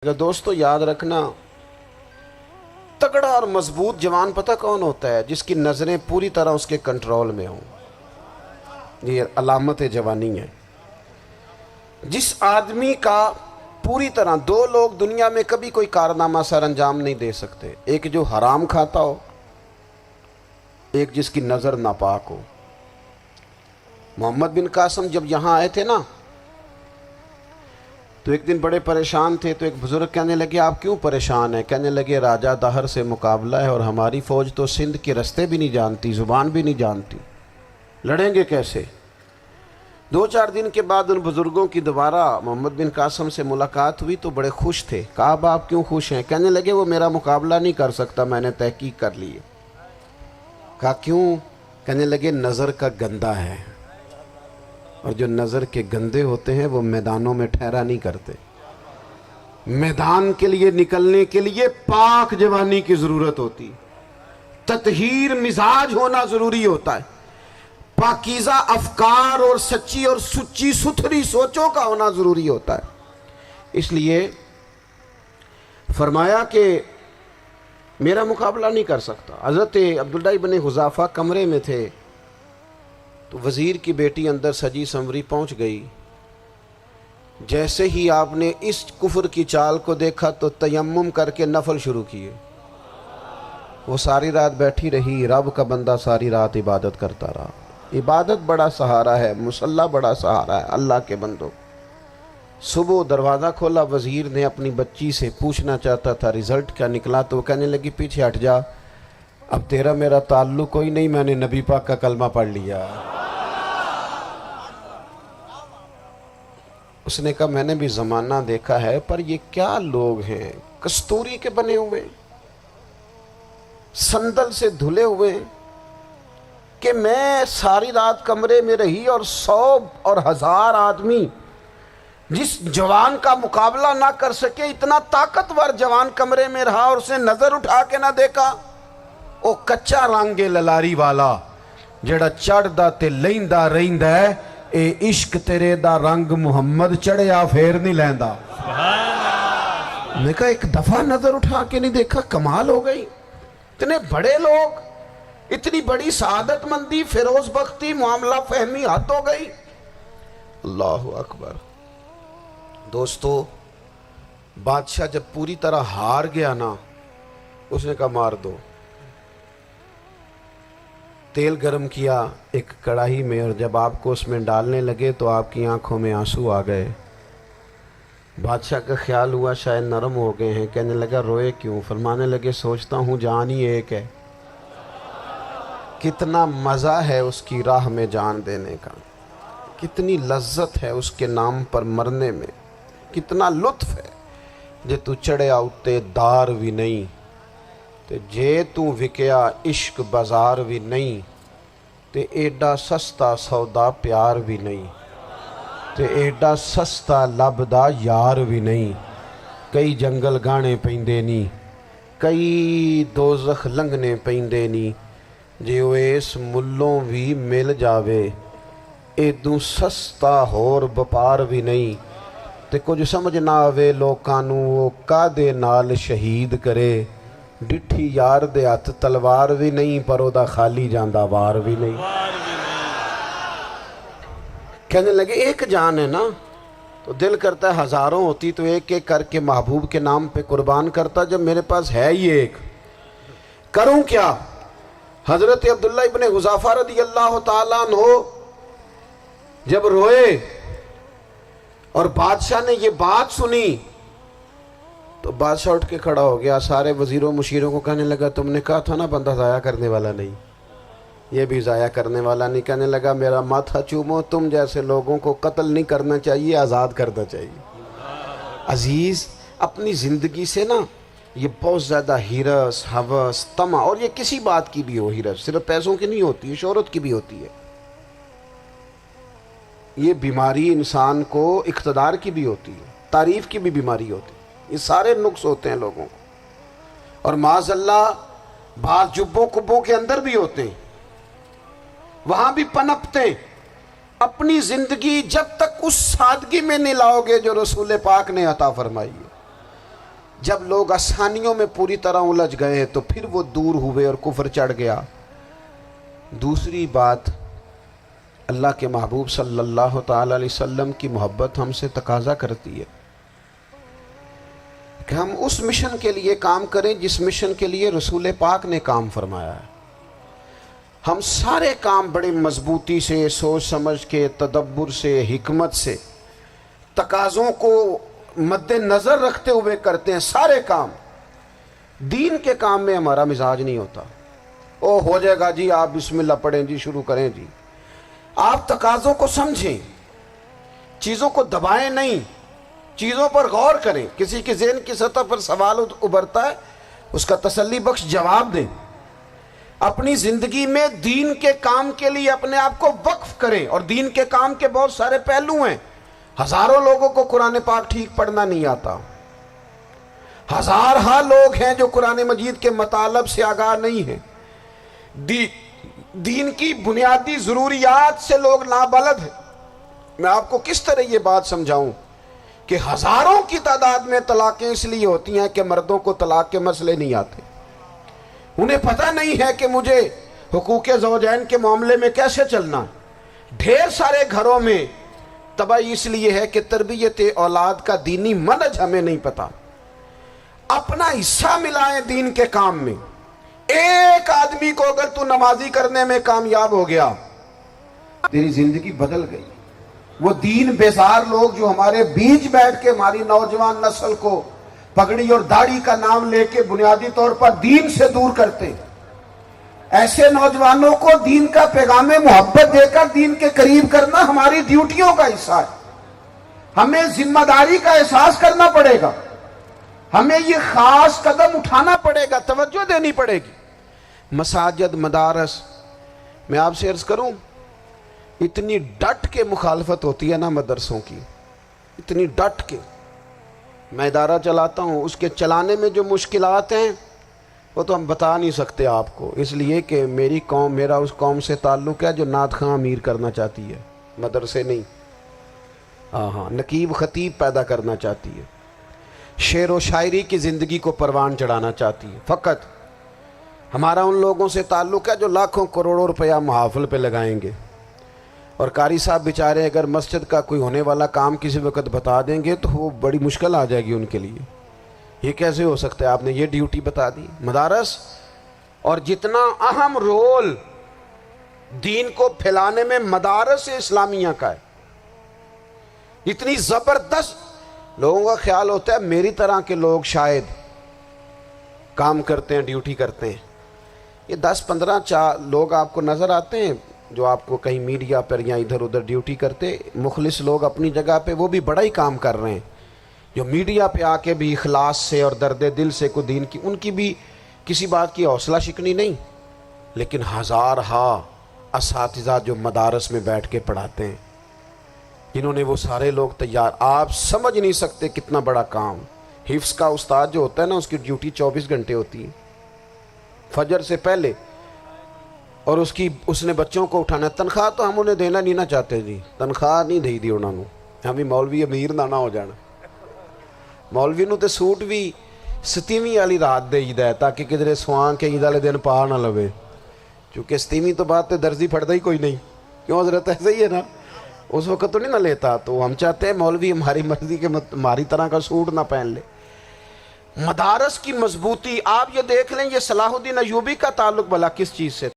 دوستو یاد رکھنا، تگڑا اور مضبوط جوان پتہ کون ہوتا ہے؟ جس کی نظریں پوری طرح اس کے کنٹرول میں ہوں۔ یہ علامت جوانی ہے۔ جس آدمی کا پوری طرح، دو لوگ دنیا میں کبھی کوئی کارنامہ سر انجام نہیں دے سکتے، ایک جو حرام کھاتا ہو، ایک جس کی نظر ناپاک ہو۔ محمد بن قاسم جب یہاں آئے تھے نا، تو ایک دن بڑے پریشان تھے، تو ایک بزرگ کہنے لگے آپ کیوں پریشان ہیں؟ کہنے لگے راجہ دہر سے مقابلہ ہے اور ہماری فوج تو سندھ کے رستے بھی نہیں جانتی، زبان بھی نہیں جانتی، لڑیں گے کیسے؟ 2-4 دن کے بعد ان بزرگوں کی دوبارہ محمد بن قاسم سے ملاقات ہوئی تو بڑے خوش تھے۔ کہا اب آپ کیوں خوش ہیں؟ کہنے لگے وہ میرا مقابلہ نہیں کر سکتا، میں نے تحقیق کر لی ہے۔ کہا کیوں؟ کہنے لگے نظر کا گندہ ہے، اور جو نظر کے گندے ہوتے ہیں وہ میدانوں میں ٹھہرا نہیں کرتے۔ میدان کے لیے نکلنے کے لیے پاک جوانی کی ضرورت ہوتی، تطہیر مزاج ہونا ضروری ہوتا ہے، پاکیزہ افکار اور سچی اور سچی ستھری سوچوں کا ہونا ضروری ہوتا ہے۔ اس لیے فرمایا کہ میرا مقابلہ نہیں کر سکتا۔ حضرت عبداللہ ابن حذافہ کمرے میں تھے، تو وزیر کی بیٹی اندر سجی سنوری پہنچ گئی۔ جیسے ہی آپ نے اس کفر کی چال کو دیکھا تو تیمم کر کے نفل شروع کیے۔ وہ ساری رات بیٹھی رہی، رب کا بندہ ساری رات عبادت کرتا رہا۔ عبادت بڑا سہارا ہے، مصلی بڑا سہارا ہے اللہ کے بندوں۔ صبح دروازہ کھولا، وزیر نے اپنی بچی سے پوچھنا چاہتا تھا رزلٹ کیا نکلا، تو وہ کہنے لگی پیچھے ہٹ جا، اب تیرا میرا تعلق کوئی نہیں، میں نے نبی پاک کا کلمہ پڑھ لیا۔ اس نے کہا میں نے بھی زمانہ دیکھا ہے، پر یہ کیا لوگ ہیں، کستوری کے بنے ہوئے، سندل سے دھلے ہوئے، کہ میں ساری رات کمرے میں رہی اور 100 اور 1000 آدمی جس جوان کا مقابلہ نہ کر سکے، اتنا طاقتور جوان کمرے میں رہا اور اس نے نظر اٹھا کے نہ دیکھا۔ او کچا رنگ للاری والا جڑا چڑھدا تے لیندا رہندا ہے، اے عشق تیرے دا رنگ محمد چڑھیا پھر نہیں لیندا۔ میں کہا ایک دفعہ نظر اٹھا کے نہیں دیکھا، کمال ہو گئی۔ اتنے بڑے لوگ، اتنی بڑی سعادت مندی، فیروز بختی، معاملہ فہمی حد ہو گئی۔ اللہ اکبر۔ دوستو بادشاہ جب پوری طرح ہار گیا نا، اس نے کہا مار دو۔ تیل گرم کیا ایک کڑاہی میں، اور جب آپ کو اس میں ڈالنے لگے تو آپ کی آنکھوں میں آنسو آ گئے۔ بادشاہ کا خیال ہوا شاید نرم ہو گئے ہیں، کہنے لگا روئے کیوں؟ فرمانے لگے سوچتا ہوں جان ہی ایک ہے، کتنا مزہ ہے اس کی راہ میں جان دینے کا، کتنی لذت ہے اس کے نام پر مرنے میں، کتنا لطف ہے۔ جے تو چڑھیا اتے دار بھی نہیں، تے جے تو وکیا عشق بازار بھی نہیں، تے ایڈا سستا سودا پیار بھی نہیں، تے ایڈا سستا لبدا یار بھی نہیں۔ کئی جنگل گانے پیندے نہیں، کئی دوزخ لنگنے پیندے نہیں، جے وہ اس ملوں بھی مل جاوے، ایدوں سستا ہور بپار بھی نہیں۔ تے کچھ سمجھ نہ آوے لوکاں نوں وہ کادے نال شہید کرے، ڈٹھی یار دے ہاتھ تلوار بھی نہیں، پر او دا خالی جاندہ وار بھی نہیں۔ کہنے لگے ایک جان ہے نا، تو دل کرتا ہے ہزاروں ہوتی تو ایک ایک کر کے محبوب کے نام پہ قربان کرتا، جب میرے پاس ہے ہی ایک، کروں کیا؟ حضرت عبداللہ ابن حذافہ رضی اللہ تعالیٰ عنہ جب روئے اور بادشاہ نے یہ بات سنی، تو بادشاہ اٹھ کے کھڑا ہو گیا، سارے وزیروں مشیروں کو کہنے لگا تم نے کہا تھا نا بندہ ضائع کرنے والا نہیں، یہ بھی ضائع کرنے والا نہیں۔ کہنے لگا میرا ماتھا چومو، تم جیسے لوگوں کو قتل نہیں کرنا چاہیے، آزاد کرنا چاہیے۔ عزیز اپنی زندگی سے نا یہ بہت زیادہ ہرس، ہوس، طمع، اور یہ کسی بات کی بھی ہو، ہرس صرف پیسوں کی نہیں ہوتی ہے، شہرت کی بھی ہوتی ہے، یہ بیماری انسان کو اقتدار کی بھی ہوتی ہے، تعریف کی بھی بیماری ہوتی ہے، یہ سارے نقص ہوتے ہیں لوگوں کو، اور معاذ اللہ بعض جبوں کبوں کے اندر بھی ہوتے ہیں، وہاں بھی پنپتے ہیں۔ اپنی زندگی جب تک اس سادگی میں نہیں لاؤ گے جو رسول پاک نے عطا فرمائی ہے، جب لوگ آسانیوں میں پوری طرح الجھ گئے تو پھر وہ دور ہوئے اور کفر چڑھ گیا۔ دوسری بات، اللہ کے محبوب صلی اللہ تعالی علیہ وسلم کی محبت ہم سے تقاضا کرتی ہے کہ ہم اس مشن کے لیے کام کریں جس مشن کے لیے رسول پاک نے کام فرمایا ہے۔ ہم سارے کام بڑے مضبوطی سے، سوچ سمجھ کے، تدبر سے، حکمت سے، تقاضوں کو مد نظر رکھتے ہوئے کرتے ہیں سارے کام۔ دین کے کام میں ہمارا مزاج نہیں ہوتا، او ہو جائے گا جی، آپ بسم اللہ پڑھیں جی، شروع کریں جی۔ آپ تقاضوں کو سمجھیں، چیزوں کو دبائیں نہیں، چیزوں پر غور کریں۔ کسی کے ذہن کی سطح پر سوال ابھرتا ہے، اس کا تسلی بخش جواب دیں۔ اپنی زندگی میں دین کے کام کے لیے اپنے آپ کو وقف کریں، اور دین کے کام کے بہت سارے پہلو ہیں۔ ہزاروں لوگوں کو قرآن پاک ٹھیک پڑھنا نہیں آتا، ہزارہا لوگ ہیں جو قرآن مجید کے مطالب سے آگاہ نہیں ہیں، دین کی بنیادی ضروریات سے لوگ نابلد ہیں۔ میں آپ کو کس طرح یہ بات سمجھاؤں کہ ہزاروں کی تعداد میں طلاقیں اس لیے ہوتی ہیں کہ مردوں کو طلاق کے مسئلے نہیں آتے، انہیں پتہ نہیں ہے کہ مجھے حقوق زوجین کے معاملے میں کیسے چلنا۔ ڈھیر سارے گھروں میں تباہی اس لیے ہے کہ تربیت اولاد کا دینی منہج ہمیں نہیں پتا۔ اپنا حصہ ملائیں دین کے کام میں۔ ایک آدمی کو اگر تو نمازی کرنے میں کامیاب ہو گیا، تیری زندگی بدل گئی۔ وہ دین بیزار لوگ جو ہمارے بیچ بیٹھ کے ہماری نوجوان نسل کو پگڑی اور داڑھی کا نام لے کے بنیادی طور پر دین سے دور کرتے، ایسے نوجوانوں کو دین کا پیغام محبت دے کر دین کے قریب کرنا ہماری ڈیوٹیوں کا حصہ ہے۔ ہمیں ذمہ داری کا احساس کرنا پڑے گا، ہمیں یہ خاص قدم اٹھانا پڑے گا، توجہ دینی پڑے گی۔ مساجد، مدارس، میں آپ سے عرض کروں، اتنی ڈٹ کے مخالفت ہوتی ہے نا مدرسوں کی، اتنی ڈٹ کے۔ میں ادارہ چلاتا ہوں، اس کے چلانے میں جو مشکلات ہیں وہ تو ہم بتا نہیں سکتے آپ کو، اس لیے کہ میری قوم، میرا اس قوم سے تعلق ہے جو نعت خواں امیر کرنا چاہتی ہے، مدرسے نہیں۔ ہاں، نقیب خطیب پیدا کرنا چاہتی ہے، شعر و شاعری کی زندگی کو پروان چڑھانا چاہتی ہے۔ فقط ہمارا ان لوگوں سے تعلق ہے جو لاکھوں کروڑوں روپیہ محافل پہ لگائیں گے، اور قاری صاحب بیچارے اگر مسجد کا کوئی ہونے والا کام کسی وقت بتا دیں گے تو وہ بڑی مشکل آ جائے گی ان کے لیے۔ یہ کیسے ہو سکتا ہے، آپ نے یہ ڈیوٹی بتا دی۔ مدارس، اور جتنا اہم رول دین کو پھیلانے میں مدارس اسلامیہ کا ہے، اتنی زبردست، لوگوں کا خیال ہوتا ہے میری طرح کے لوگ شاید کام کرتے ہیں، ڈیوٹی کرتے ہیں۔ یہ 10-15 لوگ آپ کو نظر آتے ہیں جو آپ کو کہیں میڈیا پر یا ادھر ادھر ڈیوٹی کرتے، مخلص لوگ اپنی جگہ پہ، وہ بھی بڑا ہی کام کر رہے ہیں، جو میڈیا پہ آ کے بھی اخلاص سے اور درد دل سے کو دین کی، ان کی بھی کسی بات کی حوصلہ شکنی نہیں۔ لیکن ہزارہا اساتذہ جو مدارس میں بیٹھ کے پڑھاتے ہیں، جنہوں نے وہ سارے لوگ تیار، آپ سمجھ نہیں سکتے کتنا بڑا کام۔ حفظ کا استاد جو ہوتا ہے نا، اس کی ڈیوٹی 24 گھنٹے ہوتی ہے، فجر سے پہلے، اور اس نے بچوں کو اٹھانا۔ تنخواہ تو ہم انہیں دینا نہیں نہ چاہتے جی، تنخواہ نہیں دے دی انہوں نے، ہمیں مولوی امیر نہ ہو جانا۔ مولوی نو تے سوٹ بھی 27ویں والی رات دے ہے تاکہ کدھر سوان کے عید والے دن پا نہ لوے، چونکہ 27ویں تو بات تے درزی پھڑتا ہی کوئی نہیں، کیوں حضرت؟ ایسے ہی ہے نا، اس وقت تو نہیں نہ لیتا۔ تو ہم چاہتے ہیں مولوی ہماری مرضی کے ہماری طرح کا سوٹ نہ پہن لے۔ مدارس کی مضبوطی، آپ یہ دیکھ لیں، یہ صلاح الدین ایوبی کا تعلق بھلا کس چیز سے